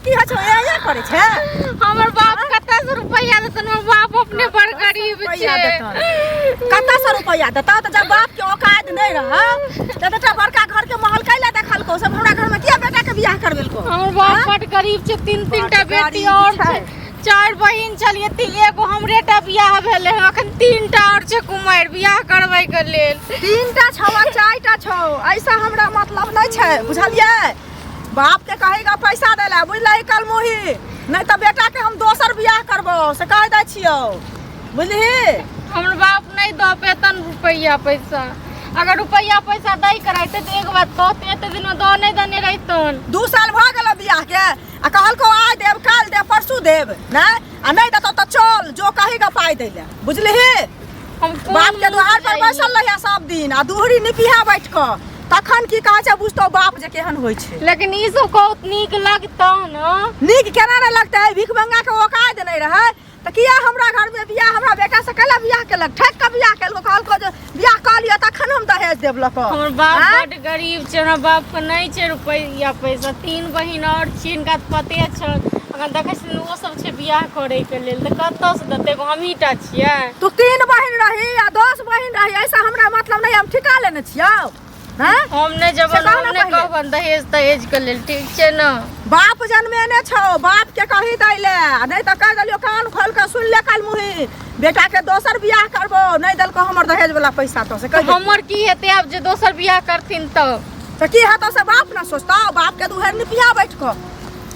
की ह छ ये करे छ हमर बाप कत्ता से रुपया देतन हमर बाप अपने बड़ गरीब छे कत्ता से रुपया देता त जब बाप के औकात नहीं रहा त बेटा बड़का घर के महल कैला देखल को सब हमरा घर में किया बेटा के बियाह करबेल को हमर बाप बड़ गरीब छे तीन टा बेटी और छे 4 बहिन छलिए एगो हमरे बियाह भेले अखन 3 टा और छे कुमार बियाह करबै के लेल 3 टा छवा 4 टा छौ ऐसा हमरा मतलब नहीं छे बुझलिए बाप के कहेगा पैसा देला बुझलै कल मोही नहीं त बेटा के हम दोसर बियाह करबो से कह दै छियो बुझली हमर बाप नहीं द पेतन रुपया पैसा अगर रुपया पैसा दई कराइते तो एक बात कहते एते दिन में द नहीं दने रहितन 2 साल भ गेल बियाह के आ कहल को आज देब काल देब परसू देब ना आ नहीं देतो त चल जो कहेगा पाई देले बुझली हम बाप के दुआर पर बैसल रहिया सब दिन आ दूहरी निपिहा बैठ क तखन की कह छै बुझतो बाप जे केहन होय छै लेकिन ई सब बहुत नीक लगता न नीक केना न लगता है भिख मंगा के औकात नहीं रहे त किया हमरा घर में बियाह हमरा बेटा से कैला बियाह केलक ठक के बियाह केलको कहल को जे बियाह क लियो तखन हम दहेज देब लक हमर बाप बड़ गरीब छै हमर बाप के नहीं छै रुपया पैसा 3 बहिन और छिन का पते छ अगर देखै छी ओ सब छै बियाह करे के लेल त कत्ता से देते हम हीटा छियै तू 3 बहिन रही या 10 बहिन रही ऐसा हमरा मतलब नहीं हम ठिका लेने छियौ हम ने जब हमने कहबन दहेज के लेल ठीक छै न बाप जन्मेने छौ बाप के कहि दैले नहीं त कह दलियो कान खोल के सुन ले कल मुही बेटा के दोसर बियाह करबो नहीं देलको हमर दहेज वाला पैसा तो से कह हमर की हेते अब जे दोसर बियाह करथिन त की हेतो से बाप न सोचतो बाप के दुहर निपिया बैठ को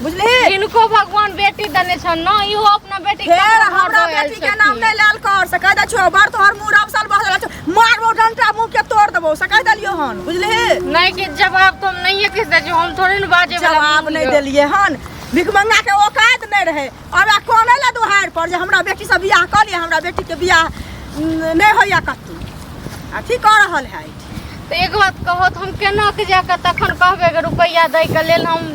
बुझली इनको भगवान बेटी दने छन न इहो अपना बेटी के हमरा बेटी के नाम नहीं लेल कर से कह द छौ बार तोहर मुंह अवसल बहल छ मारबो डंटा मुंह के तोड़ देबो से कह दलियो हन बुझली नहीं कि जवाब तुम नहीं किस दे हम थोड़े न बाजे वाला जवाब नहीं देलिए हन भिख मंगा के औकात नहीं रहे अब कोने ला दुहार पर जे हमरा बेटी से बियाह कर लिया हमरा बेटी के बियाह नहीं होया कत्तू आ ठीक कर रहल है तो एक बात कहो हम केना के जाके तखन कहबे के रुपया दै के लेल हम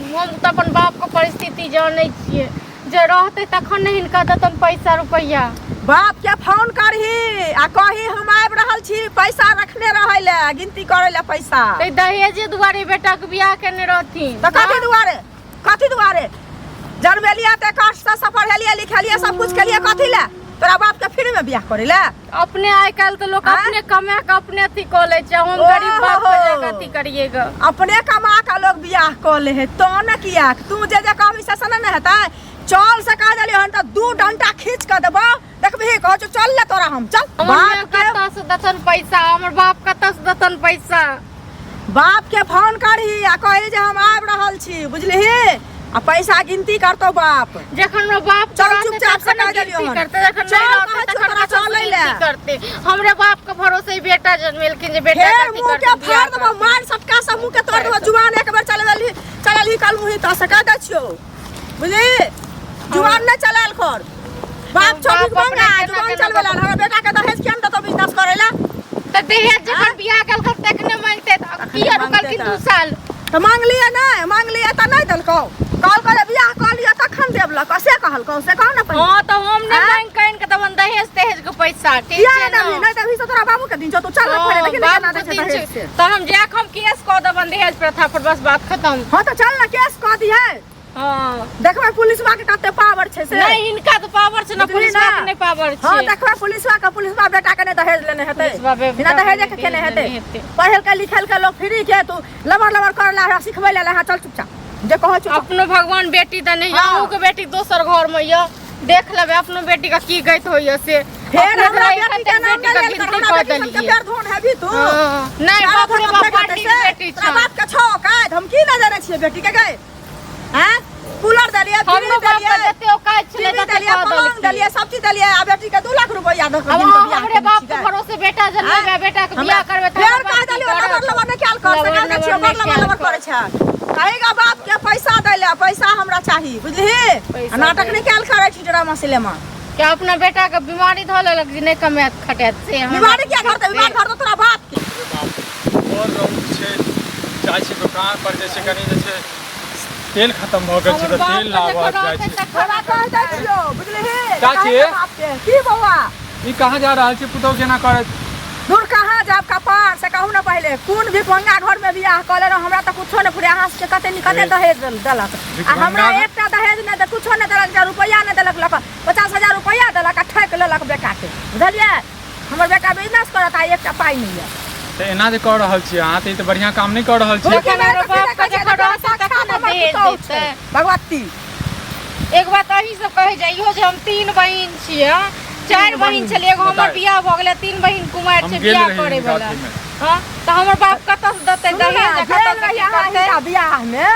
त अपन बाप के परिस्थिति जानै छियै जे रहते तखन नहीं हिनका देतन पैसा रुपया बाप के फोन करही आ कही हम आबि रहल छी पैसा रखने रहै ले गिनती करे ले पैसा ते दहेज दुआरे बेटा के बियाह केने रहथिन त कथि दुआरे जन्मेलिया ते कष्ट से सफर हेलिया लिखलिया सब कुछ केलिया कथि ले तोरा बाप के फ्री में बियाह करे ले अपने आइ काल तो लोग अपने कमा के अपने अथी क ले छै हम गरीब बाप के अथी करिएगा अपने कमा के लोग बियाह क ले है तो न किया तू जे कहबी से सना न हेतै चल से कह देलियो हन त 2 डंटा खींच के देबो देखबी कह छ चल ले तोरा हम चल बाप कत्ता से दतन पैसा हमर बाप कत्ता से दतन पैसा बाप के फोन करही आ कही जे हम आबि रहल छी बुझलिही आ पैसा गिनती करतो बाप जखन रो बाप चल चुपचाप से कह देलियो हन करते जखन नहीं रहते तखन चल ले करते हमरे बाप के भरोसे बेटा जन्मेलखिन जे बेटा के मुंह के फाड़ देबो मार सटका से मुंह के तोड़ देबो जुबान एक बार चलली कल मुही त से कह द छियो बुझली जुबान न चलाल कर बाप छोड़ी मंगा जुबान चलवेला हमरा बेटा के दहेज केन दतो बिजनेस करेला त दहेज जखन बियाह कल कर तखने मांगते किया रुकल कि 2 साल त मांग लिया त नहीं दलको कल करे बियाह कर लिया तखन देबलक से कहलको से कह न हां त हम ने मांग कइन के तवन दहेज के पैसा ठीक छै नहीं तभी से तोरा बाबू के दिन तो चल पड़े लेकिन केना दे छै दहेज से त हम जाक हम केस क देबन दहेज प्रथा पर बस बात खत्म हां त चल ना केस क दिए हां देखबै पुलिसवा के कते पावर छै से नहीं इनका तो पावर छै ना पुलिसवा के नहीं पावर छै हां देखबै पुलिसवा बेटा के ने दहेज लेने हेतै बिना दहेज के केने हेतै पढ़ल के लिखल के लोग फ्री के तू लबर करला सिखबै ले हां चल चुपचाप जे कहै छ अपनो भगवान बेटी दने यहू के बेटी दोसर घर में य देख लेबे अपनो बेटी का की गइत होय से फेर हमरा बेटी के नाम ले गिनती कर देलिए के पैर धोन हेबी तू नहीं बाप रे बाप पार्टी के बेटी छ बाप के छौ का हम की न जाने छियै बेटी के गए हैं कूलर दलिए फ्री दलिए देते ओ काज छले दलिए सब चीज दलिए आ बेटी के 2 लाख रुपया दो दिन के बियाह हमरे बाप के भरोसे बेटा जन्मेबे बेटा के बियाह करबे त फेर कह दलिए लबर ने ख्याल कर से ना छियो लबर करे छ कहेगा बाप के पैसा दैले पैसा हमरा चाहिए बुझली नाटक नहीं ख्याल करे छी ड्रामा सिनेमा क्या अपना बेटा के बीमारी धल लग जे नहीं कमात खटात से बीमारी क्या करते बीमार घर तो तोरा बाप के और रहू छै जाय छी दुकान पर जैसे कनी जैसे तेल खत्म हो गेल छै त तेल लावा जाय छी तोरा कह दै छियो बुझली चाची की बौआ ई कहां जा रहल छी पुतौ केना करत दूर कहां जाब कपार से कहू ना पहले कौन भी पंगा घर में बियाह कले हमरा त कुछो न फुरे कहाँ से कते दहेज देलक आ हमरा एकटा दहेज नहीं दे कुछो नहीं देलक रुपया नहीं देलक 50,000 रुपया देलक आ ठेक लेलक बेटा के बुझलिए हमर बेटा बिजनेस करत आ एकटा पाई नहीं है तो एना जे कर रहल छी अहाँ तो बढ़िया काम नहीं कर रहल छी भगवती एक बात अही सब कहे जाइयो जे हम 3 बहिन छियै 4 बहिन छलिए एगो हमर बियाह भ गेलै 3 बहिन कुमार छै बियाह करे वाला हां तो हमर बाप कतऽ से देतै दहेज कतऽ से बियाह में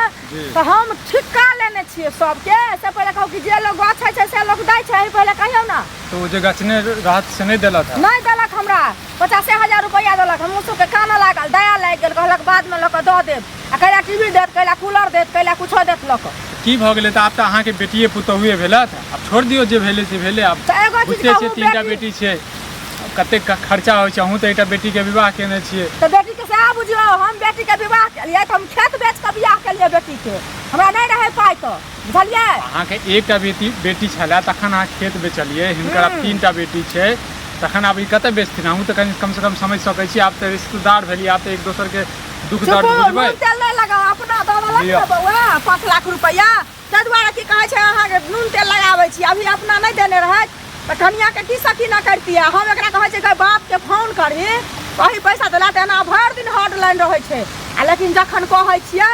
तो हम ठिका लेने छियै सबके से पहले कहू कि जे लोग गछै छै से लोग दै छै पहले कहियो ना तो जे गछने रात से नहीं देलक नहीं देलक हमरा 50,000 रुपया देलक हम उसके कान लागल दया लाग गेल कहलक बाद में लोग दऽ देब आ कहला टीवी देत कहला कूलर देत कहला कुछो देत लोग की भ गेलै त आब त अहाँ के बेटिए पुतहुए भेलत अब छोड़ दियो जे भेले से भेले अब बुझते छै 3टा बेटी छै कते खर्चा होय छै अहूँ त एकटा बेटी के विवाह केने छियै त बेटी के से बुझियो हम बेटी के विवाह केलिए त हम खेत बेच के विवाह केलिए बेटी के हमरा नहीं रहे पाई त बुझलिए अहाँ के एकटा बेटी छला तखन अहाँ खेत बेचलिए हिनकर अब 3टा बेटी छै तखन आब ई कते बेचथिन अहूँ त कम से कम समझ सकै छी आब त रिश्तेदार भेली आब त एक दोसर के दुख दर्द बुझबै तेल नहीं लगा अपना दलक बउआ 5 लाख रुपया तै दुआरे की कहै छै अहाँ के नून तेल लगाबै छी अभी अपना नहीं देने रहै त कनिया के की सकी ना करतिया हम एकरा कहै छै बाप के फोन करी कही पैसा देला त एना भर दिन हॉटलाइन रहै छै आ लेकिन जखन कहै छियै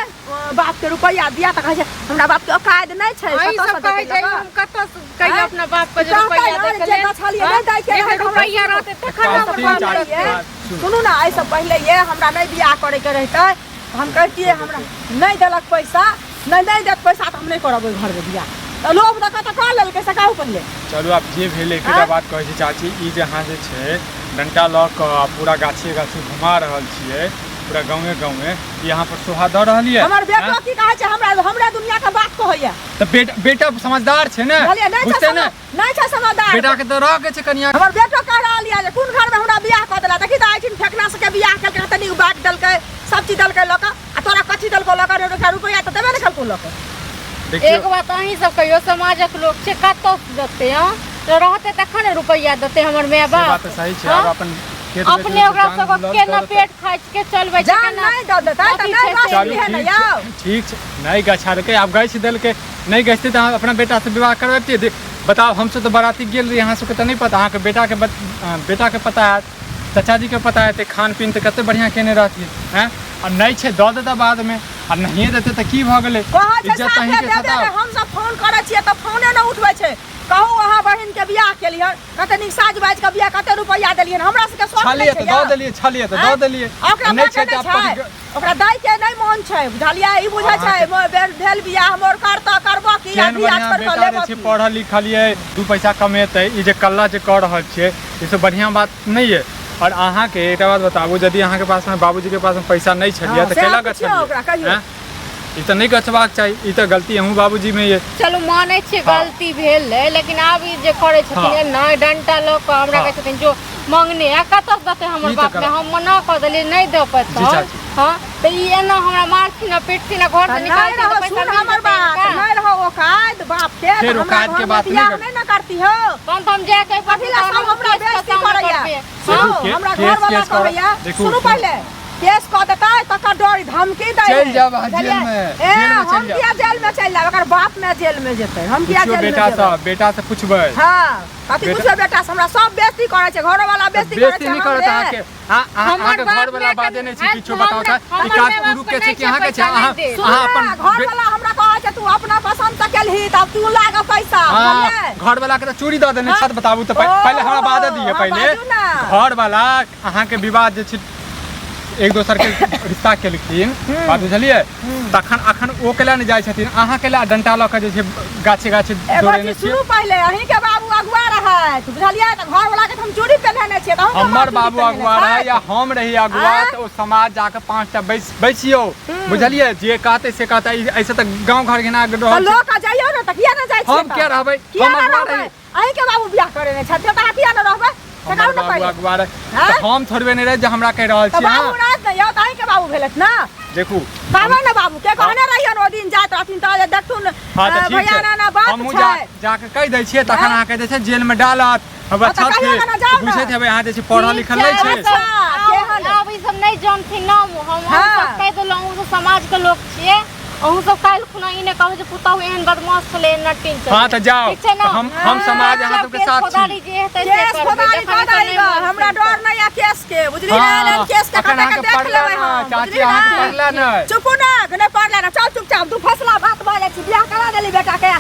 बाप के रुपया दिया त कहै छै हमरा बाप के औकात नहीं छै ई सब कहै छै हम कतऽ कहियो अपना बाप के रुपया दे के ले छलिए नहीं दै के रुपया रहते तखन सुनू ना ऐ सब पहले ये हमरा नहीं बियाह करे के रहते हम कहतिए हमरा नहीं देलक पैसा नहीं देत पैसा त हम नहीं करब घर में बियाह त लोग त कत कर लेल के से कहू पहले चलू आब जे भेले एकटा बात कहै छी चाची ई जे अहाँ जे छै डंटा ल क पूरा गाछी घुमा रहल छियै पूरा गाँवे यहाँ पर शोभा द रहलिए हमर बेटा की कहै छै हमरा दुनिया के बात कहैया त बेटा समझदार छै ने बुझते ने नहीं छै समझदार बेटा के त रह के छै कनिया हमर बेटा कह रहलिए जे कोन घर में हमरा बियाह क देला देखि त आइठिन फेकना से के बियाह के तनी बाट दलकै सब चीज दलकै लक आ तोरा कथि दलको लक रुपया त देबे ने करको लक एक बात अहीं सब कहियो समाजक लोग छै कतऽ देते हां तो रहते तखन रुपया देते हमर माय बाप बात सही छै अब अपन अपने ओकरा सब केना पेट खाइ के चलबै छै जान नहीं द देता त नहीं गाछी है न यौ ठीक छै नहीं गछालकै अब गछ देलकै नहीं गछते त अपना बेटा से विवाह करबैतिए देख बताओ हमसे तो बाराती गेल रही यहाँ सबके त नहीं पता अहाँ के बेटा के पता है चाचा जी के पता है खान पीन त कते बढ़िया केने रहती हैं और नहीं छै द देता बाद में और नहीं देते त की भ गेलै इज्जत अहीं के सता हम सब फोन करै छियै त फोने न उठबै छै कहू अहाँ बहिन के बियाह केलियै कते निक साज बाज के बियाह कते रुपया देलियै हमरा सबके सोच छलिए त द देलियै नहीं छै ओकरा दाई के नहीं मन छै बुझलियै ई बुझै छै भेल बियाह हमर करबो की या बियाह कर के लेबो छै पढ़ल लिखलियै 2 पैसा कमेतै ई जे कल्ला जे कर रहल छियै ई सब बढ़िया बात नहीं है और अहाँ के एकटा बात बताबू यदि अहाँ के पास में बाबूजी के पास में पैसा नहीं छलिए त केला गछलिए ई त नहीं गछबाक चाहिए ई त गलती हमहू बाबूजी में ये चलो माने छै गलती भेल है लेकिन आब ई जे करे छथिन नहीं डंटा लोग हमरा कहै छथिन जो मांगने आ कतऽ देते हमर बाप में हम मना क देलिए नहीं दे पता हां त ई एना हमरा मारथिन आ पिटथिन आ घर से निकाल के पैसा हमर बात नहीं रहो औकात बाप के फिर औकात के बात नहीं ना करती हो तहन हम जाके पथिला सब हमरा बेइज्जती करैया हमरा घर वाला कहैया सुनो पहले केस क देता तकर डर धमकी दे चल जाब जेल में हम किया जेल में चल जाब ओकर बाप में जेल में जेते हम किया जेल में बेटा से पूछबै हां कथि पूछबै बेटा से हमरा सब बेइज्जती करे छै घर वाला बेइज्जती करे छै नहीं करत अहाँ के अहाँ के घर वाला बाते नहीं छै किछो बताओ त ई काज पुरु के छै कि अहाँ के छै अहाँ अपन घर वाला हमरा कहै छै तू अपना पसंद त केलही तब तू लाग पैसा बुझलिए घर वाला के त चोरी द देने छत बताबू त पहले हमरा बात दिए पहले घर वाला अहाँ के विवाद जे छै एक दोसर के रिश्ता केलखिन बात बुझलिए तखन अखन ओ केला नहीं जाय छथिन अहाँ केला डंटा ल के जे छै गाछे जोड़ेने छी शुरू पहले अहीं के बाबू अगुआ रहै बुझलिए त घर वाला के हम चोरी पहने छियै त हमर बाबू अगुआ रहै या हम रही अगुआ त ओ समाज जाके 5टा बैसियो बुझलिए जे कहते से कहता ऐसे त गांव घर घिना रहल लोग का जाइयो न त किया न जाय छी हम के रहबै हम अगुआ रही अहीं के बाबू बियाह करे ने छथिन त किया न रहबै हम थोड़बे नहीं रहे जो हमरा कह रहल छी बाबू रात नहीं यौ ताई के बाबू भेलत ना देखू बाबा ना बाबू के कहने रहियन ओ दिन जात रहथिन त देखथुन भैया ना बात हम जाके कह दै छियै तखन अहाँ कह दै छै जेल में डालत अब अच्छा छै बुझे छै अहाँ जे छै पढ़ल लिखल नहीं छै अब ई सब नहीं जानथिन ना हम हाँ। सब कह देलहुँ अहूँ सब समाज के लोग छियै अहूँ सब काल्हि खुना ई नहि कहबै जे पुतहु एहन बदमाश छलै नटिन छलै हाँ तो जाओ ठीक छै तो ना? हम समाज यहाँ सबके साथ छी जे हेतै से केस करबै। खोदारी जखन कऽ नहि दैगऽ, मोन हमरा हेतै। डर नहीं है केस के बुझली हाँ, ना केस के अखन कटा अहाँके के देख पड़ला लेबै ना, हम चाची बुझली अहाँके ना? पड़ला नहीं। चुप ना नहीं पड़ला ना चल चुपचाप तू फैसला बात भऽ जाइ छै बियाह करा देली बेटा के